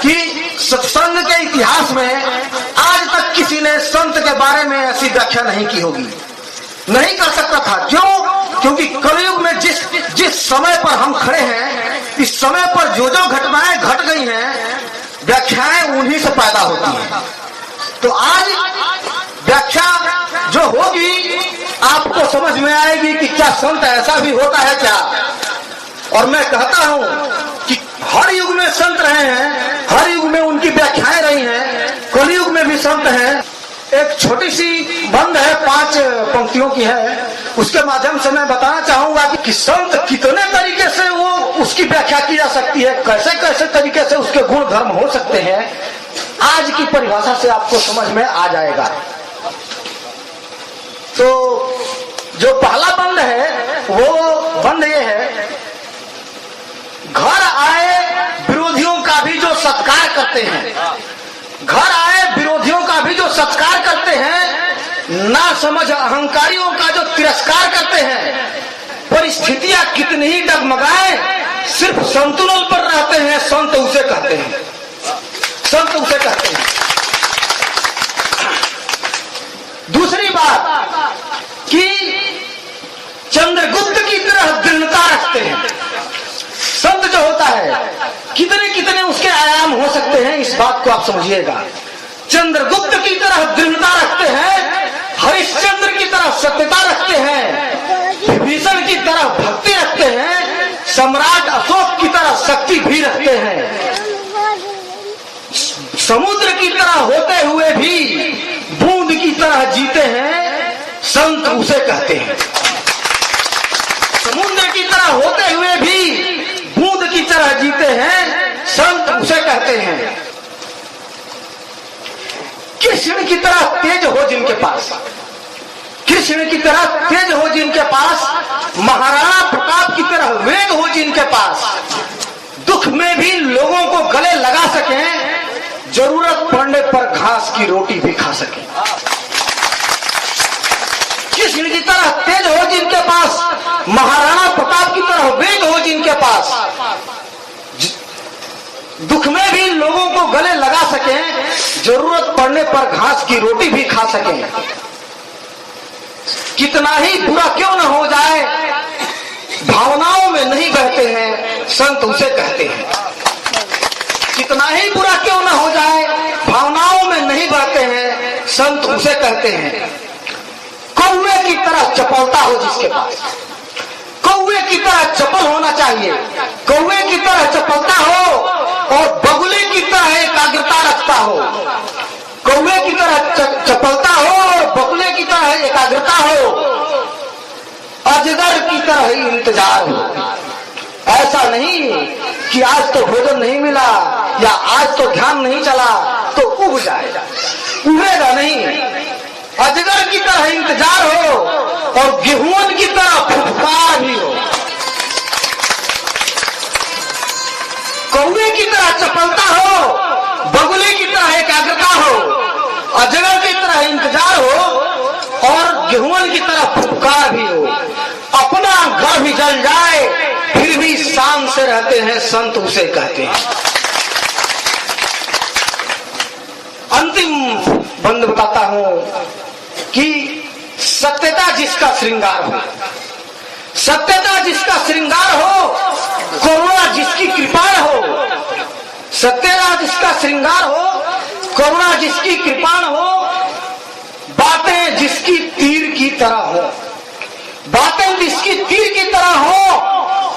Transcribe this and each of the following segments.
कि सत्संग के इतिहास में आज तक किसी ने संत के बारे में ऐसी व्याख्या नहीं की होगी, नहीं कर सकता था। क्यों? क्योंकि कलयुग में जिस समय पर हम खड़े हैं, इस समय पर जो जो घटनाएं घट गई हैं, व्याख्याएं उन्हीं से पैदा होती हैं। तो आज व्याख्या जो होगी आपको समझ में आएगी कि क्या संत ऐसा भी होता है क्या। और मैं कहता हूं कि हर युग में संत रहे हैं, हर युग में उनकी व्याख्याएं रही हैं, कलयुग में भी संत हैं। एक छोटी सी बंद है, 5 पंक्तियों की है, उसके माध्यम से मैं बताना चाहूंगा कि संत कितने तरीके से वो उसकी व्याख्या की जा सकती है, कैसे कैसे तरीके से उसके गुण धर्म हो सकते हैं, आज की परिभाषा से आपको समझ में आ जाएगा। तो जो पहला बंद है वो बंद ये है, घर आए विरोधियों का भी जो सत्कार करते हैं, घर आए विरोधियों का भी जो सत्कार करते हैं, ना समझ अहंकारियों का जो तिरस्कार करते हैं, परिस्थितियां कितनी ही डगमगाए सिर्फ संतुलन पर रहते हैं, संत उसे कहते हैं, संत उसे कहते हैं। दूसरी बात कि चंद्रगुप्त की तरह दृढ़ता रखते हैं। संत जो होता है कितने कितने उसके आयाम हो सकते हैं, इस बात को आप समझिएगा। चंद्रगुप्त की तरह दृढ़ता रखते हैं, हरिश्चंद्र की तरह सत्यता रखते हैं, विभीषण की तरह भक्ति रखते हैं, सम्राट अशोक की तरह शक्ति भी रखते हैं। समुद्र की तरह होते हुए भी बूंद की तरह जीते हैं, संत उसे कहते हैं। समुद्र की तरह होते हुए भी बूंद की तरह जीते हैं, संत उसे कहते हैं। कृष्ण की तरह तेज हो जिनके पास, कृष्ण की तरह तेज हो जिनके पास, महाराणा प्रताप की तरह वेग हो जिनके पास, दुख में भी लोगों को गले लगा सकें, जरूरत पड़ने पर घास की रोटी भी खा सकें। कृष्ण की तरह तेज हो जिनके पास, महाराणा प्रताप की तरह वेग हो जिनके पास, दुख में भी लोगों को गले लगा सकें, जरूरत पड़ने पर घास की रोटी भी खा सकें। कितना ही बुरा क्यों न हो जाए, भावनाओं में नहीं बहते हैं, संत उसे कहते हैं। कितना ही बुरा क्यों न हो जाए, भावनाओं में नहीं बहते हैं, संत उसे कहते हैं। कौवे की तरह चपलता हो जिसके पास, कौवे की तरह चपल होना चाहिए, कौवे की तरह चपलता हो और बगुले की तरह एकाग्रता रखता हो, कौवे की तरह चपलता हो और बगुले की तरह एकाग्रता हो, अजगर की तरह ही इंतजार हो। ऐसा नहीं कि आज तो भोजन नहीं मिला या आज तो ध्यान नहीं चला तो उब जाएगा, उबेगा नहीं। अजगर की तरह इंतजार हो और गेहूं की तरह फुफकार भी हो। कौवे की तरह चपलता हो, बगुले की तरह एकाग्रता हो, अजगर की तरह इंतजार हो और गेहूं की तरह फुफकार भी हो। अपना घर भी जल जाए फिर भी शान से रहते हैं, संत उसे कहते हैं। अंतिम बंद बताता हूं कि सत्यता जिसका श्रृंगार हो, सत्यता जिसका श्रृंगार हो, करुणा जिसकी कृपाण हो, सत्यता जिसका श्रृंगार हो, करुणा जिसकी कृपाण हो, बातें जिसकी तीर की तरह हो, बातें जिसकी तीर की तरह हो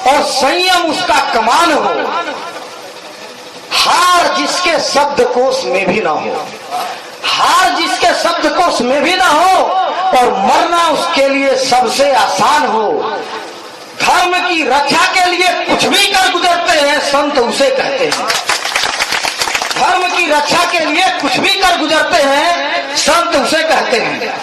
और संयम उसका कमान हो, हार जिसके शब्दकोश में भी ना हो, हार जिसके शब्दकोश में भी ना हो और मरना उसके लिए सबसे आसान हो, धर्म की रक्षा के लिए कुछ भी कर गुजरते हैं, संत उसे कहते हैं। धर्म की रक्षा के लिए कुछ भी कर गुजरते हैं, संत उसे कहते हैं।